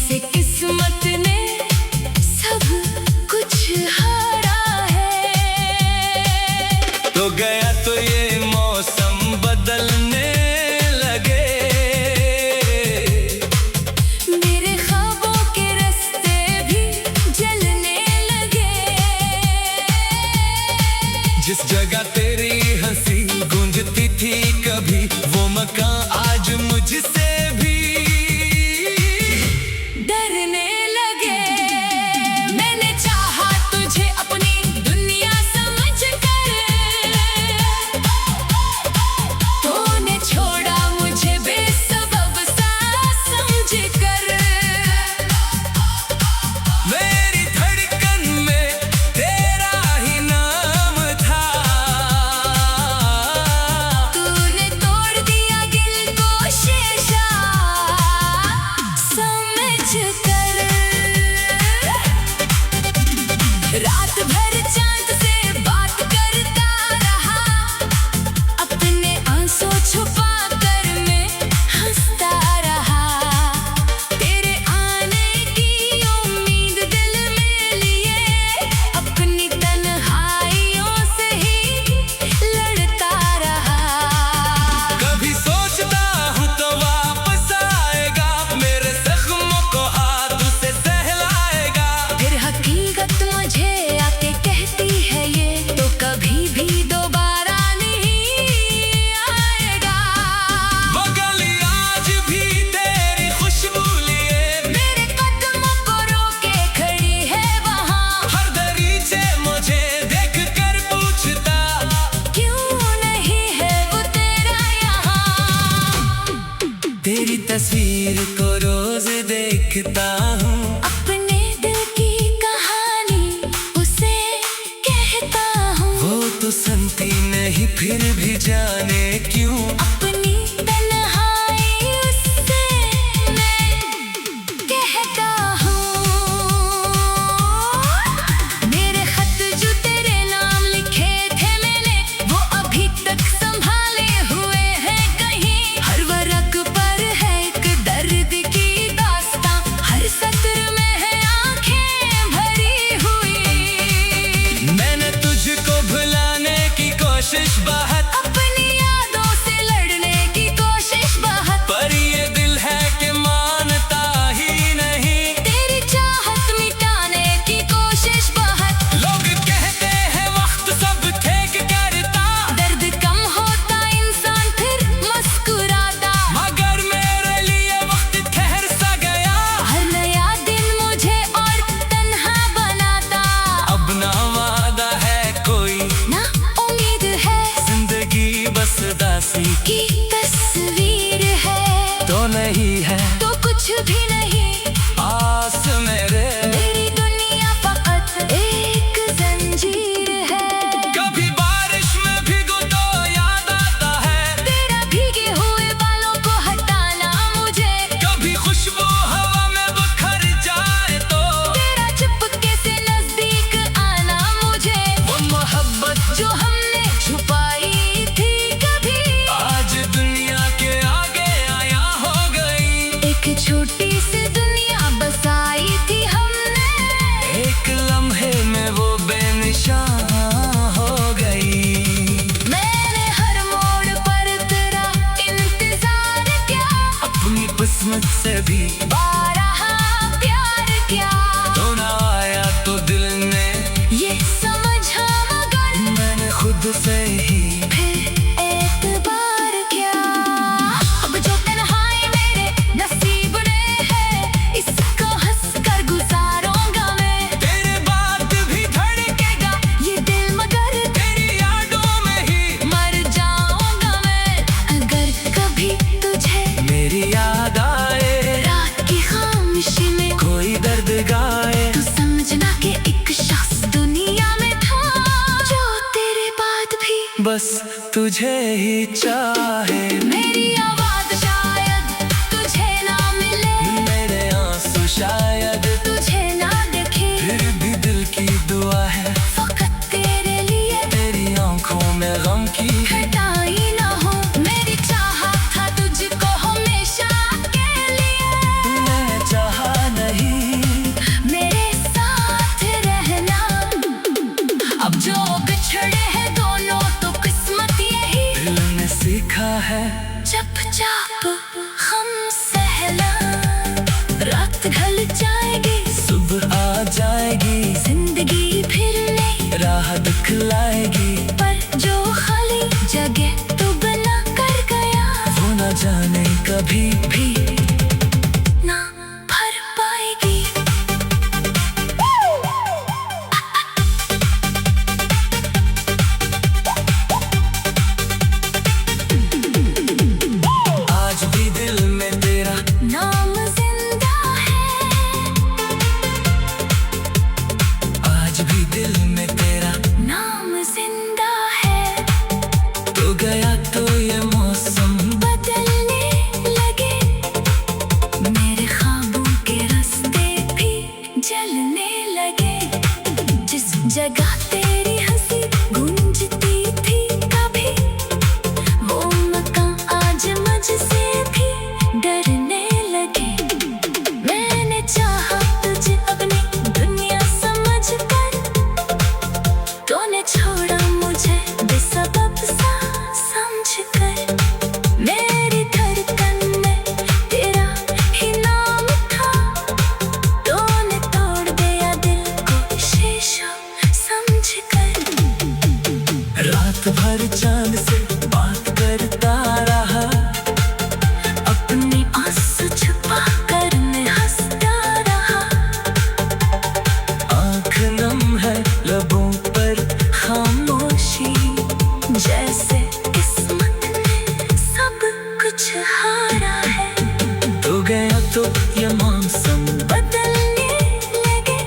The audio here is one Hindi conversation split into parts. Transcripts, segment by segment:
से किस्मत ने सब कुछ हारा है। तो गया तो ये मौसम बदलने लगे, मेरे ख्वाबों के रास्ते भी जलने लगे। जिस जगह तेरी हंसी गूंजती थी कभी, वो मकान आज मुझसे भी डरने लगे। मैंने चाहा तुझे अपनी दुनिया समझकर, तूने छोड़ा मुझे बेसबब सा समझकर। मेरी धड़कन में तेरा ही नाम था, तूने तोड़ दिया दिल को शीशा समझकर। रात भर चांद से बात करता रहा, अपने आंसू छुपा कर मैं हंसता रहा। तेरे आने की उम्मीद दिल में लिए, अपनी तन्हाइयों से ही लड़ता रहा। कभी सोचता हूँ तो वापस आएगा, मेरे जख्मों को हाथ से सहलाएगा। फिर हकीकत मुझे आके कहती है ये तो कभी भी दोबारा नहीं आएगा। वो गली आज भी तेरी खुशबू लिए, मेरे कदमों को रोके खड़ी है वहाँ। हर दरीचे मुझे देख कर पूछता, क्यों नहीं है वो तेरा यहाँ। तेरी तस्वीर को रोज देखता हूँ, अपने दिल की कहानी उसे कहता हूँ। वो तो सुनती नहीं फिर भी जाने क्यों। अपनी तन्हाई उससे मैं कहता हूँ। मेरे खत जो तेरे नाम लिखे थे मैंने, वो अभी तक संभाले हुए हैं कहीं। हर वर्क पर है एक दर्द की दास्तां, हर सत्र में है आंखें भरी हुई। मैंने तुझको भुलाने की कोशिश बहुत, अपनी यादों से लड़ने की कोशिश बहुत, पर ये दिल है कि मानता ही नहीं। तेरी चाहत मिटाने की कोशिश बहुत। लोग कहते हैं वक्त सब ठीक करता, दर्द कम होता इंसान फिर मुस्कुराता। मगर मेरे लिए वक्त ठहर सा गया। हर नया दिन मुझे और तन्हा बनाता। अब ना वादा है कोई, ना उम्मीद है, जिंदगी बस दासी की तस्वीर है। तो नहीं है तो कुछ भी नहीं, आस मेरे। मेरी दुनिया फकत एक जंजीर है। कभी बारिश में भीगो तो याद आता है, तेरा भीगे हुए बालों को हटाना मुझे। कभी खुशबू हवा में बिखर जाए तो, तेरा चुपके से नजदीक आना मुझे। वो मोहब्बत जो हमने छुपाई थी कभी, आज दुनिया के आगे आया हो गई। एक छोटी सी दुनिया बसाई थी हमने। एक लम्हे में वो बेनिशान हो गई। मैंने हर मोड़ पर तेरा इंतजार किया, अपनी किस्मत से भी बारहा प्यार किया। तो ना आया तो दिल ने ये समझा मगर मैंने खुद से ही फिर एतबार किया। अब जो तन्हाई मेरे नसीब में है, इसको हंस कर गुजारूंगा मैं। तेरे बाद भी धड़केगा ये दिल मगर तेरी यादों में ही मर जाऊंगा मैं। अगर कभी तुझे मेरी याद आए, रात की खामोशी में कोई दर्द गाए, तू समझना कि एक शख्स दुनिया में था, जो तेरे बाद भी बस तुझे ही चाहे। मेरी आवाज शायद तुझे ना मिले, मेरे आंसू शायद तुझे ना देखे, फिर भी दिल की दुआ है फकत तेरे लिए तेरी आंखों में गम की घटा ही ना हो। मेरी चाहत था तुझको हमेशा के लिए, मैं चाहा जाएगी, सुबह आ जाएगी, जिंदगी फिर नई राह दिखलाएगी। पर जो खाली जगह तू बना कर गया, वो न जाने कभी भी ना भर पाएगी। आज भी दिल में तेरा नाम जिंदा है, आज भी दिल में तेरा नाम जिंदा है। तू गया तो ये मौसम बदलने लगे, मेरे ख्वाबों के रास्ते भी जलने लगे। जिस जगह तेरी हंसी गूंजती थी कभी, वो मकान आज मुझसे भी डरने लगे। मैंने चाहा तुझे अपनी दुनिया समझ कर, तूने छोड़ा मुझे बेसबब सा समझ कर। मेरी धड़कन में तेरा ही नाम था, तूने तोड़ दिया दिल को शीशा समझ कर। रात भर चांद से बात करता रहा, अपनी आंसू छुपा कर मैं हंसता रहा। आँख नम है लबों पर खामोशी, जैसे किस्मत ने सब कुछ हारा है। तू गया तो ये मौसम बदलने लगे,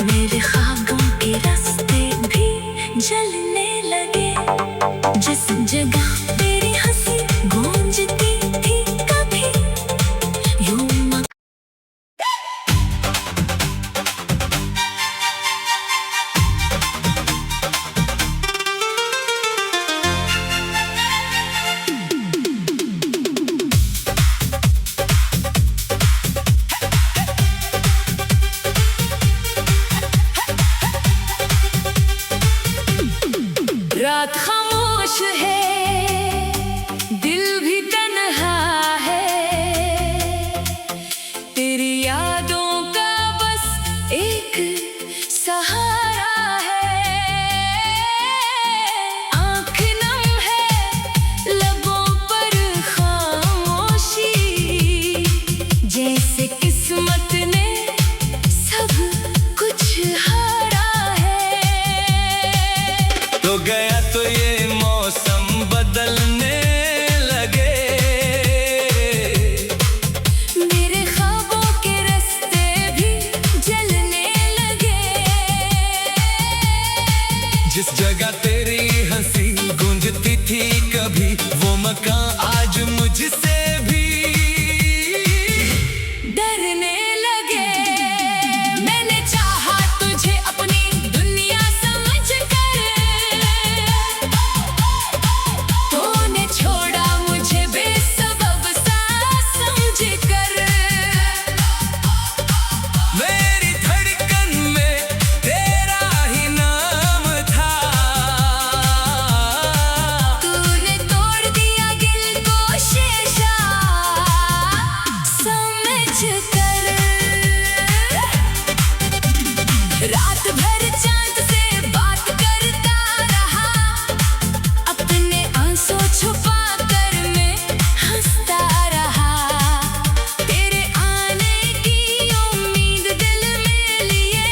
मेरे ख्वाबों के रास्ते भी जलने लगे। जिस जगह तेरी हंसी गूंजती थी कभी, यूं रात खामोश है, दिल भी तन्हा है। तेरी यादों का बस एक सहारा है। आँख नम है लबों पर खामोशी, जैसे किस्मत ने सब कुछ हारा है। तो गया तो ये मौसम बदलने लगे, मेरे ख्वाबों के रास्ते भी जलने लगे। जिस जगह तेरी हंसी गूंजती थी कभी, वो मकान आज मुझसे भी डरने लगे। मैंने चाहा तुझे अपनी दुनिया समझ कर, तूने छोड़ा मुझे बेसबब सा समझ कर। मेरी धड़कन में तेरा ही नाम था, तूने तोड़ दिया दिल को शीशा समझ कर। रात भर चांद से बात करता रहा, अपने आंसू छुपा कर मैं हंसता रहा। तेरे आने की उम्मीद दिल में लिए,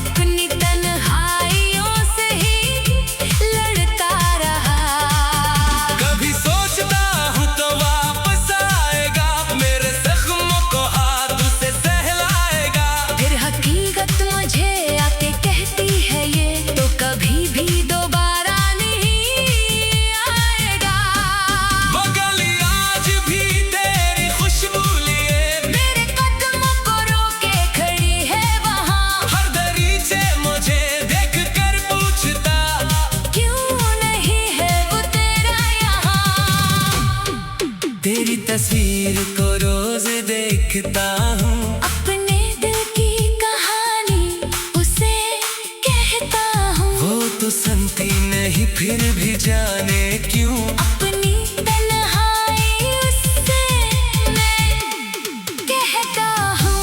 अपनी तन्हाइयों से ही लड़ता रहा। कभी सोचता हूँ तो वापस आएगा, मेरे जख्मों को हाथ से सहलाएगा। फिर हकीकत मुझे आके कहती है ये, तो कभी भी दोबारा नहीं आएगा। वो गली आज भी तेरी खुशबू लिए, मेरे कदमों को रोके खड़ी है वहाँ। हर दरीचे मुझे देख कर पूछता, क्यों नहीं है वो तेरा यहाँ। तेरी तस्वीर को रोज देखता हूँ, अपने दिल की कहानी उसे कहता हूँ। वो तो सुनती नहीं फिर भी जाने क्यों। अपनी तन्हाई उससे मैं कहता हूँ।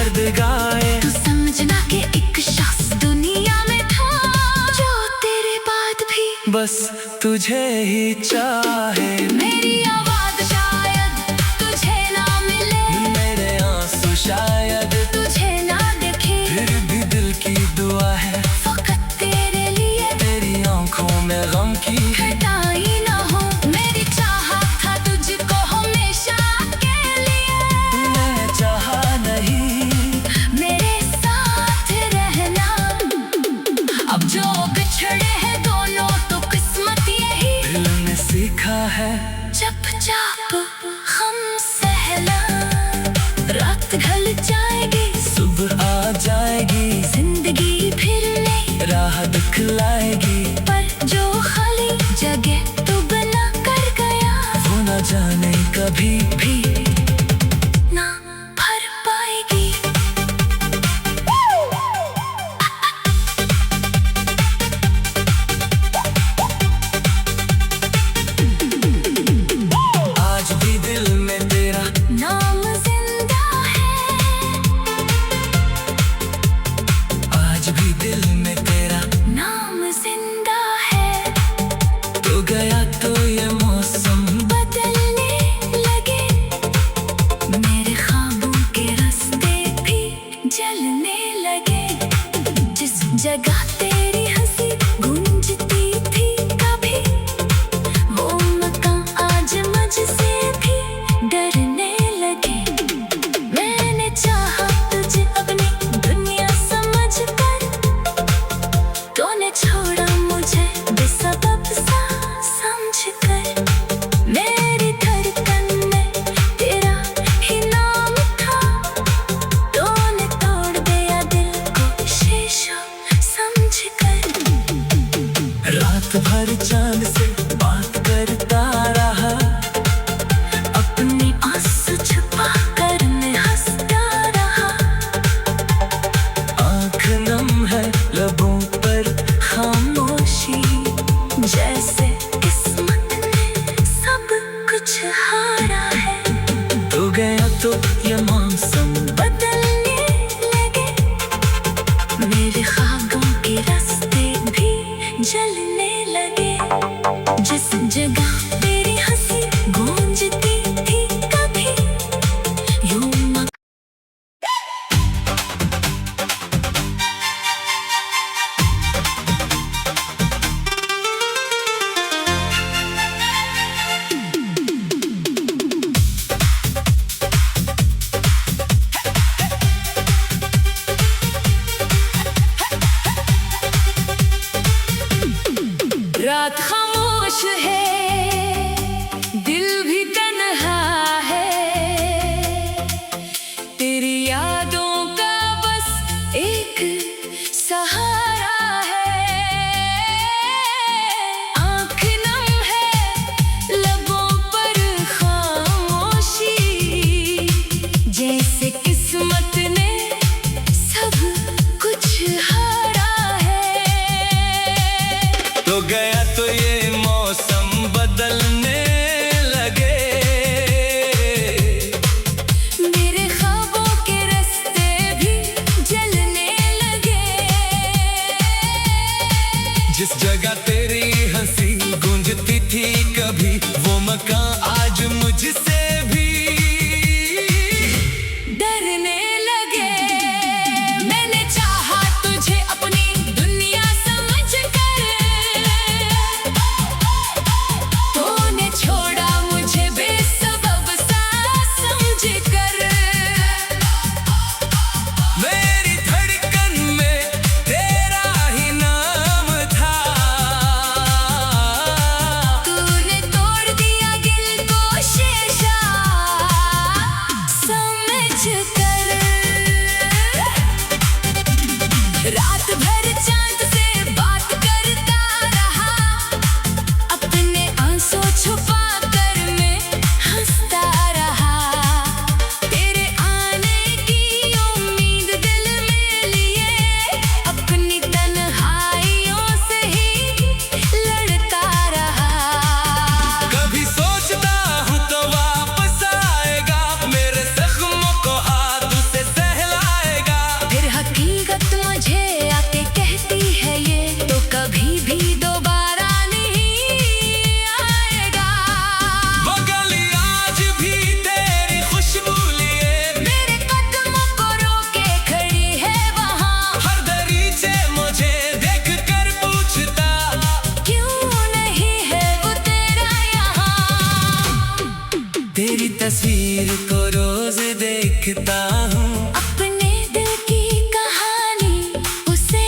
दर्द गाए। तू समझना कि एक शख्स दुनिया में था जो तेरे बाद भी बस तुझे ही चाहे। मेरी आवाज शायद तुझे ना मिले, मेरे आंसू शायद तुझे ना देखे, फिर भी दिल की दुआ है फकत तेरे लिए तेरी आंखों में गम की घटाई ना हो। मेरी चाहत था तुझको हमेशा के लिए, मैं चाहा नहीं मेरे साथ रहना। अब जो बिछड़े हैं दोनों तो किस्मत यही दिल ने सीखा है। चुपचाप हम सहना, रात ढल जाएगी, सुबह आ जाएगी, जिंदगी फिर नई राह दिखलाएगी। पर जो खाली जगह तू बना कर गया वो न जाने कभी भी ना भर पाएगी। आज भी दिल में तेरा नाम जिंदा है, आज भी दिल में तेरा नाम जिंदा है। तो गया तो ये मौसम बदलने लगे, मेरे ख्वाबों के रास्ते भी जलने लगे। जिस जगह तेरी हंसी गूंजती थी कभी, वो मकान आज मुझसे भी डरने लगे। मैंने चाहा तुझे अपनी दुनिया समझ कर, तूने छोड़ा मुझे बेसबब सा समझ कर। मेरी धड़कन में तेरा ही नाम था, तूने तोड़ दिया दिल को शीशा समझ लिखता हूँ। अपने दिल की कहानी उसे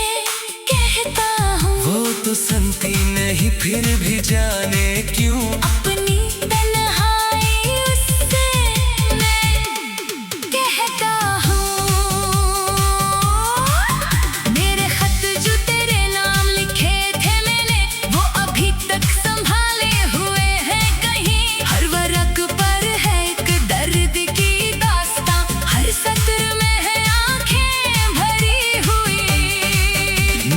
कहता हूँ। वो तो सुनती नहीं फिर भी जाने क्यों। अपनी तन्हाई उससे मैं कहता हूँ। मेरे खत जो तेरे नाम लिखे थे मैंने, वो अभी तक संभाले हुए हैं कहीं। हर वर्क पर है एक दर्द की दास्तां, हर सत्र में है आंखें भरी हुई।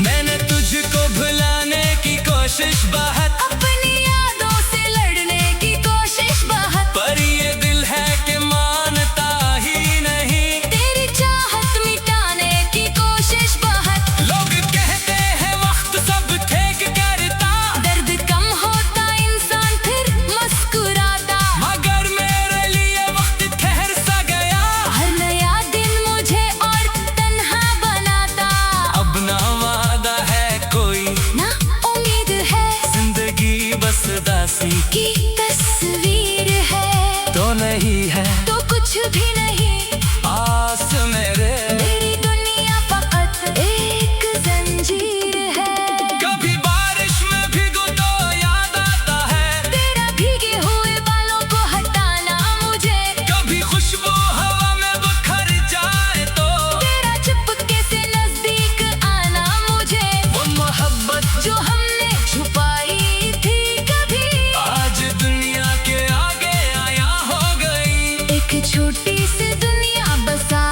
मैंने तुझको भुलाने की कोशिश बहुत, अपनी यादों से लड़ने की कोशिश बहुत, पर ये दिल है कि मानता ही नहीं। तेरी चाहत मिटाने की कोशिश बहुत। लोग कहते हैं वक्त सब ठीक करता, दर्द कम होता इंसान फिर मुस्कुराता। मगर मेरे लिए वक्त ठहर सा गया। हर नया दिन मुझे और तन्हा बनाता। अब ना वादा है कोई, ना उम्मीद है, जिंदगी बस दासी की तस्वीर है। तो नहीं है तो कुछ भी नहीं, आस मेरे। मेरी दुनिया फकत एक जंजीर है। कभी बारिश में भीगो तो याद आता है, तेरा भीगे हुए बालों को हटाना मुझे। कभी खुशबू हवा में बिखर जाए तो तेरा चुपके से नजदीक आना मुझे। वो मोहब्बत जो हमने छुपाई थी कभी, आज दुनिया के आगे आया हो गई। एक छोटी सी दुनिया बसा